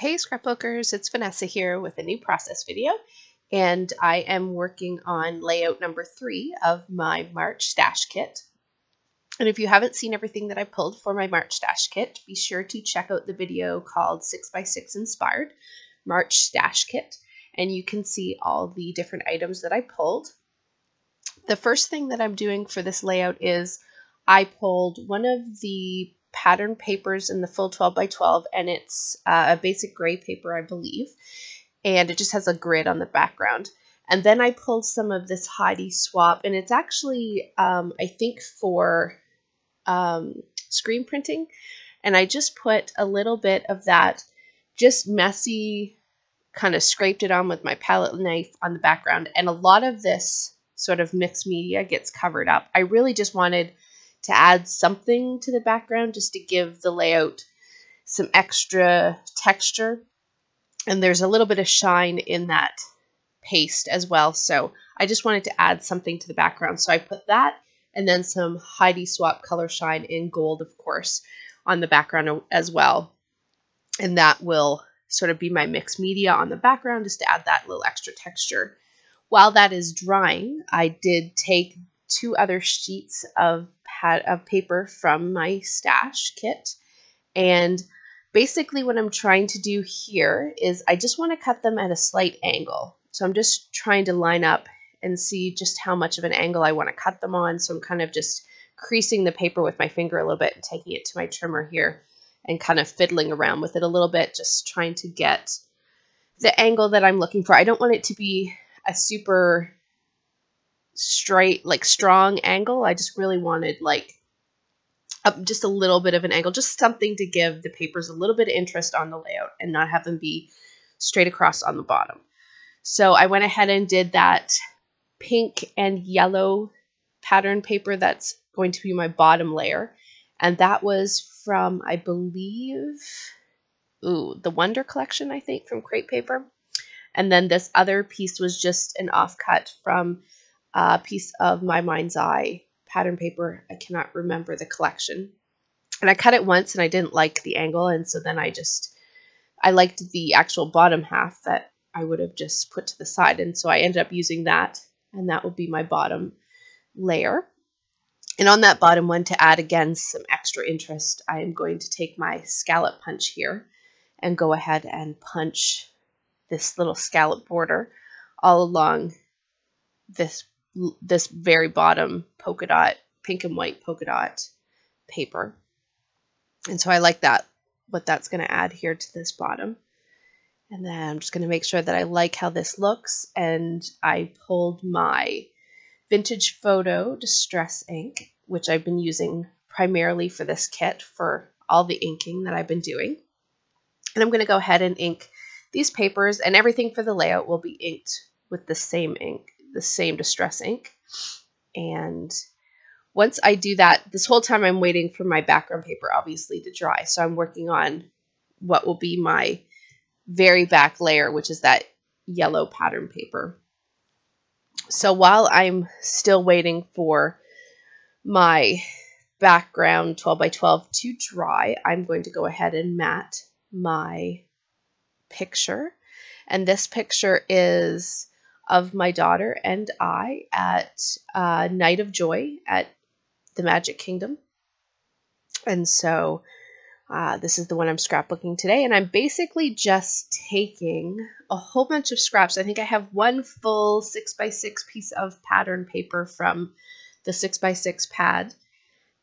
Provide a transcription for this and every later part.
Hey Scrapbookers, it's Vanessa here with a new process video, and I am working on layout number 3 of my March stash kit. And if you haven't seen everything that I pulled for my March stash kit, be sure to check out the video called 6x6 Inspired March Stash Kit, and you can see all the different items that I pulled. The first thing that I'm doing for this layout is I pulled one of the pattern papers in the full 12 by 12, and it's a basic gray paper, I believe, and it just has a grid on the background. And then I pulled some of this Heidi swap, and it's actually I think for screen printing, and I just put a little bit of that just messy, kind of scraped it on with my palette knife on the background, and a lot of this sort of mixed media gets covered up. I really just wanted to add something to the background just to give the layout some extra texture. And there's a little bit of shine in that paste as well. So I just wanted to add something to the background. So I put that and then some Heidi Swap color shine in gold, of course, on the background as well. And that will sort of be my mixed media on the background just to add that little extra texture. While that is drying, I did take 2 other sheets of paper from my stash kit, and basically what I'm trying to do here is I just want to cut them at a slight angle. So I'm just trying to line up and see just how much of an angle I want to cut them on. So I'm kind of just creasing the paper with my finger a little bit and taking it to my trimmer here and kind of fiddling around with it a little bit, just trying to get the angle that I'm looking for. I don't want it to be a super straight, like strong angle. I just really wanted like just a little bit of an angle, just something to give the papers a little bit of interest on the layout and not have them be straight across on the bottom. So I went ahead and did that pink and yellow pattern paper that's going to be my bottom layer, and that was from, I believe, the Wonder collection, I think, from Crepe Paper. And then this other piece was just an offcut from a piece of My Mind's Eye pattern paper. I cannot remember the collection. And I cut it once and I didn't like the angle, and so then I liked the actual bottom half that I would have just put to the side, and so I ended up using that, and that will be my bottom layer. And on that bottom one, to add again some extra interest, I am going to take my scallop punch here and go ahead and punch this little scallop border all along this very bottom polka dot, pink and white polka dot paper. And so I like that, what that's going to add here to this bottom. And then I'm just going to make sure that I like how this looks. And I pulled my Vintage Photo Distress ink, which I've been using primarily for this kit for all the inking that I've been doing. And I'm going to go ahead and ink these papers, and everything for the layout will be inked with the same ink, the same distress ink. And once I do that, this whole time I'm waiting for my background paper obviously to dry. So I'm working on what will be my very back layer, which is that yellow pattern paper. So while I'm still waiting for my background 12 by 12 to dry, I'm going to go ahead and mat my picture. And this picture is of my daughter and I at Night of Joy at the Magic Kingdom. And so this is the one I'm scrapbooking today, and I'm basically just taking a whole bunch of scraps. I think I have one full 6x6 piece of pattern paper from the 6x6 pad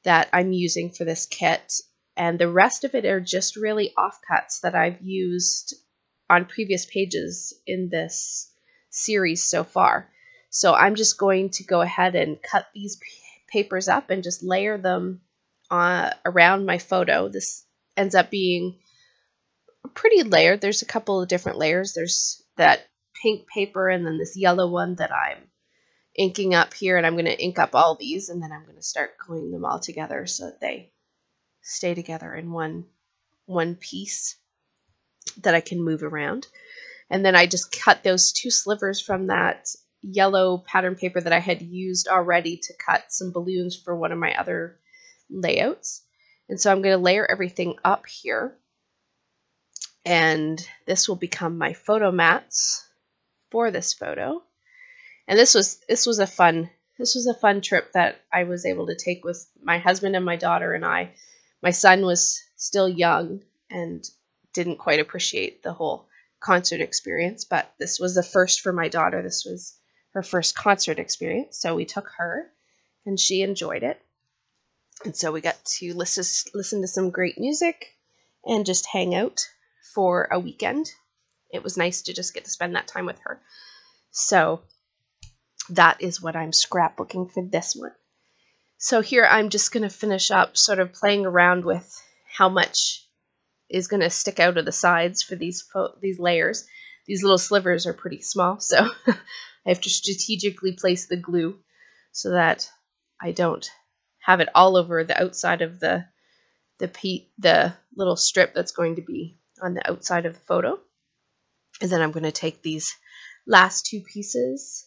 that I'm using for this kit, and the rest of it are just really offcuts that I've used on previous pages in this series so far. So I'm just going to go ahead and cut these papers up and just layer them around my photo. This ends up being a pretty layered. There's a couple of different layers. There's that pink paper and then this yellow one that I'm inking up here, and I'm going to ink up all these, and then I'm going to start gluing them all together so that they stay together in one piece that I can move around. And then I just cut those 2 slivers from that yellow pattern paper that I had used already to cut some balloons for one of my other layouts. And so I'm going to layer everything up here. And this will become my photo mats for this photo. And this was a fun trip that I was able to take with my husband and my daughter and I. My son was still young and didn't quite appreciate the whole concert experience, but this was the first for my daughter. This was her first concert experience, so we took her and she enjoyed it. And so we got to listen to some great music and just hang out for a weekend. It was nice to just get to spend that time with her. So that is what I'm scrapbooking for this one. So here I'm just going to finish up sort of playing around with how much is going to stick out of the sides for these layers. These little slivers are pretty small, so I have to strategically place the glue so that I don't have it all over the outside of the little strip that's going to be on the outside of the photo. And then I'm going to take these last two pieces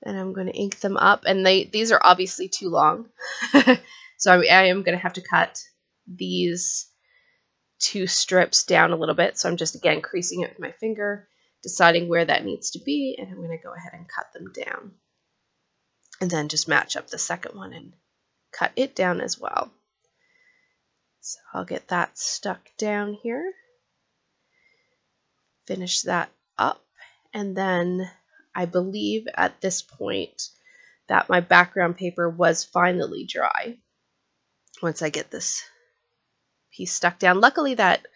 and I'm going to ink them up. And these are obviously too long, so I am going to have to cut these two strips down a little bit. So I'm just, again, creasing it with my finger, deciding where that needs to be, and I'm going to go ahead and cut them down. And then just match up the second one and cut it down as well. So I'll get that stuck down here, finish that up, and then I believe at this point that my background paper was finally dry once I get this piece stuck down. Luckily that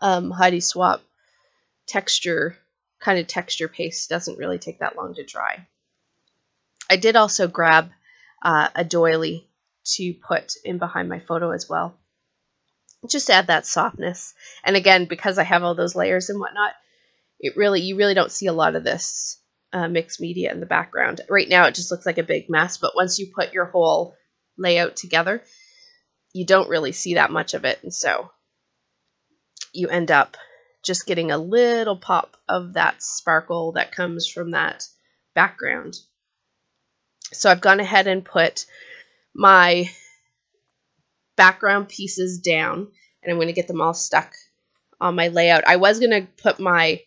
Heidi Swap texture paste doesn't really take that long to dry. I did also grab a doily to put in behind my photo as well, just to add that softness. And again, because I have all those layers and whatnot, you really don't see a lot of this mixed media in the background. Right now it just looks like a big mess, but once you put your whole layout together, you don't really see that much of it, and so you end up just getting a little pop of that sparkle that comes from that background. So I've gone ahead and put my background pieces down, and I'm going to get them all stuck on my layout. I was going to put my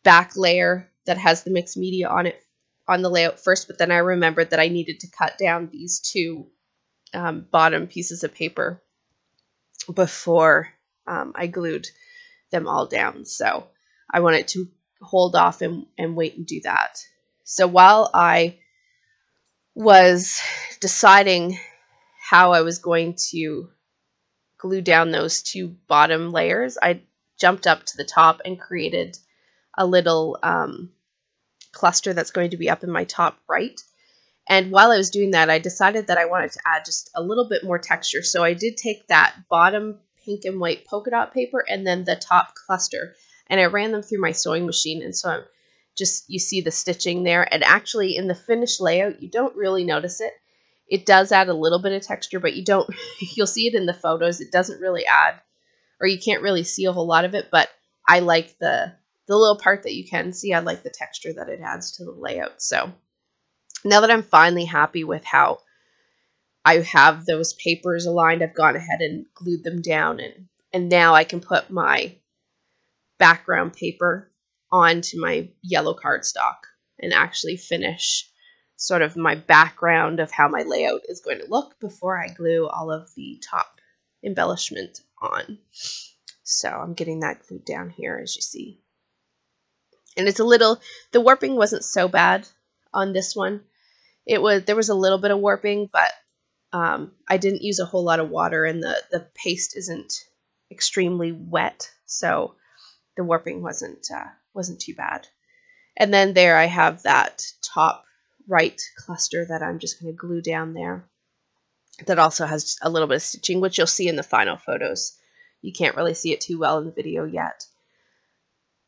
back layer that has the mixed media on it on the layout first, but then I remembered that I needed to cut down these two bottom pieces of paper before I glued them all down. So I wanted to hold off and wait and do that. So while I was deciding how I was going to glue down those two bottom layers, I jumped up to the top and created a little cluster that's going to be up in my top right. And while I was doing that, I decided that I wanted to add just a little bit more texture. So I did take that bottom pink and white polka dot paper and then the top cluster, and I ran them through my sewing machine. And so you see the stitching there. And actually in the finished layout, you don't really notice it. It does add a little bit of texture, but you'll see it in the photos. It doesn't really add, or you can't really see a whole lot of it, but I like the little part that you can see. I like the texture that it adds to the layout. So now that I'm finally happy with how I have those papers aligned, I've gone ahead and glued them down, and now I can put my background paper onto my yellow cardstock and actually finish sort of my background of how my layout is going to look before I glue all of the top embellishment on. So I'm getting that glued down here, as you see. And the warping wasn't so bad on this one. There was a little bit of warping, but I didn't use a whole lot of water, and the paste isn't extremely wet, so the warping wasn't too bad. And then there I have that top right cluster that I'm just going to glue down there. That also has a little bit of stitching, which you'll see in the final photos. You can't really see it too well in the video yet.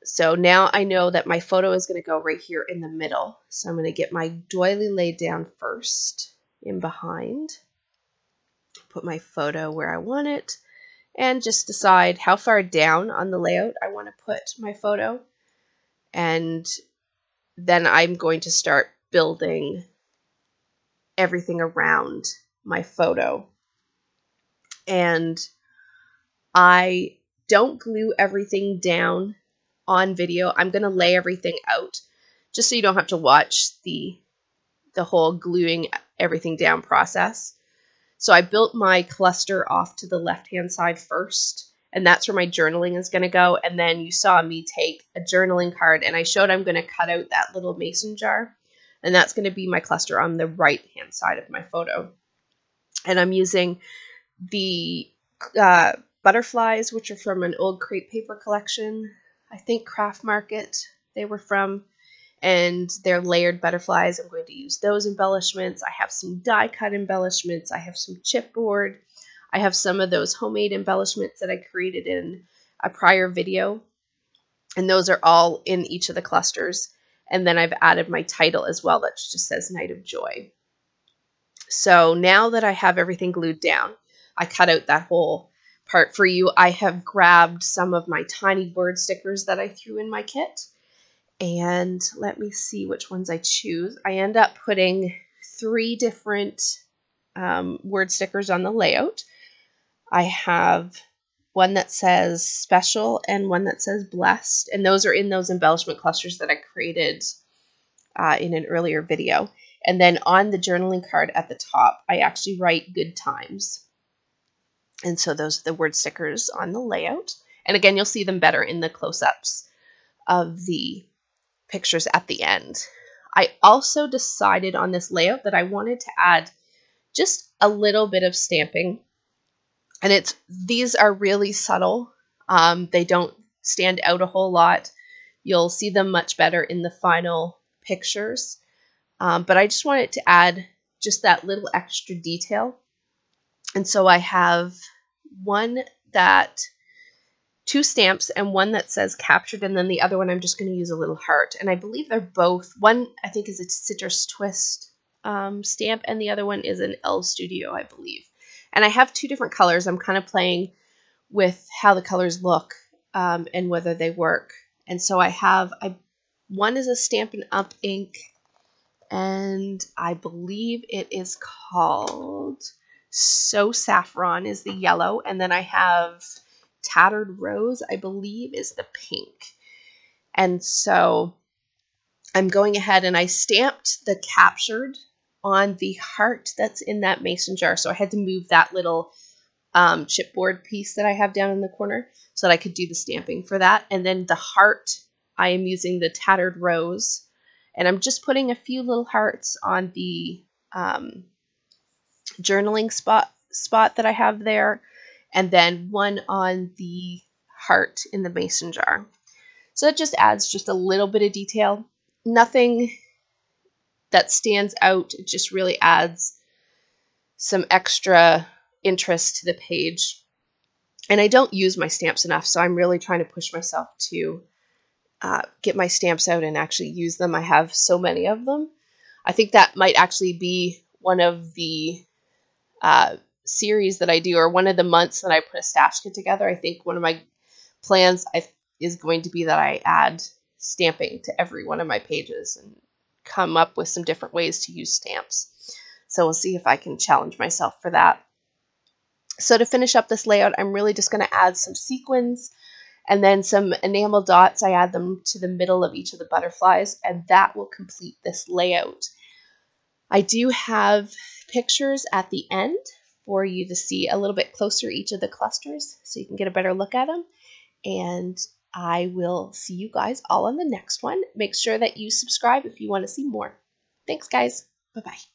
So now I know that my photo is going to go right here in the middle. So I'm going to get my doily laid down first in behind. Put my photo where I want it and just decide how far down on the layout I want to put my photo. And then I'm going to start building everything around my photo. And I don't glue everything down on video. I'm going to lay everything out just so you don't have to watch the whole gluing everything down process. So I built my cluster off to the left-hand side first, and that's where my journaling is going to go. And then you saw me take a journaling card, and I showed I'm going to cut out that little mason jar, and that's going to be my cluster on the right-hand side of my photo. And I'm using the butterflies, which are from an old crepe paper collection. I think Craft Market they were from. And they're layered butterflies. I'm going to use those embellishments. I have some die cut embellishments. I have some chipboard. I have some of those homemade embellishments that I created in a prior video. And those are all in each of the clusters. And then I've added my title as well that just says Night of Joy. So now that I have everything glued down, I cut out that whole part for you. I have grabbed some of my tiny word stickers that I threw in my kit. And let me see which ones I choose. I end up putting 3 different word stickers on the layout. I have one that says special and one that says blessed. And those are in those embellishment clusters that I created in an earlier video. And then on the journaling card at the top, I actually write good times. And so those are the word stickers on the layout. And again, you'll see them better in the close-ups of the pictures at the end. I also decided on this layout that I wanted to add just a little bit of stamping, and these are really subtle. They don't stand out a whole lot. You'll see them much better in the final pictures, but I just wanted to add just that little extra detail. And so I have 2 stamps and one that says captured, and then the other one I'm just going to use a little heart. And I believe they're both, one I think is a Citrus Twist stamp, and the other one is an L Studio, I believe. And I have 2 different colors. I'm kind of playing with how the colors look and whether they work. And so one is a Stampin' Up! Ink, and I believe it is called So Saffron is the yellow, and then I have Tattered Rose, I believe, is the pink. And so I'm going ahead and I stamped the captured on the heart that's in that mason jar. So I had to move that little chipboard piece that I have down in the corner so that I could do the stamping for that. And then the heart, I am using the Tattered Rose. And I'm just putting a few little hearts on the journaling spot that I have there, and then one on the heart in the mason jar. So it just adds just a little bit of detail. Nothing that stands out. It just really adds some extra interest to the page. And I don't use my stamps enough, so I'm really trying to push myself to get my stamps out and actually use them. I have so many of them. I think that might actually be one of the series that I do, or one of the months that I put a stash kit together. I think one of my plans is going to be that I add stamping to every one of my pages and come up with some different ways to use stamps. So we'll see if I can challenge myself for that. So to finish up this layout, I'm really just going to add some sequins and then some enamel dots. I add them to the middle of each of the butterflies, and that will complete this layout. I do have pictures at the end for you to see a little bit closer each of the clusters so you can get a better look at them. And I will see you guys all on the next one. Make sure that you subscribe if you want to see more. Thanks, guys. Bye-bye.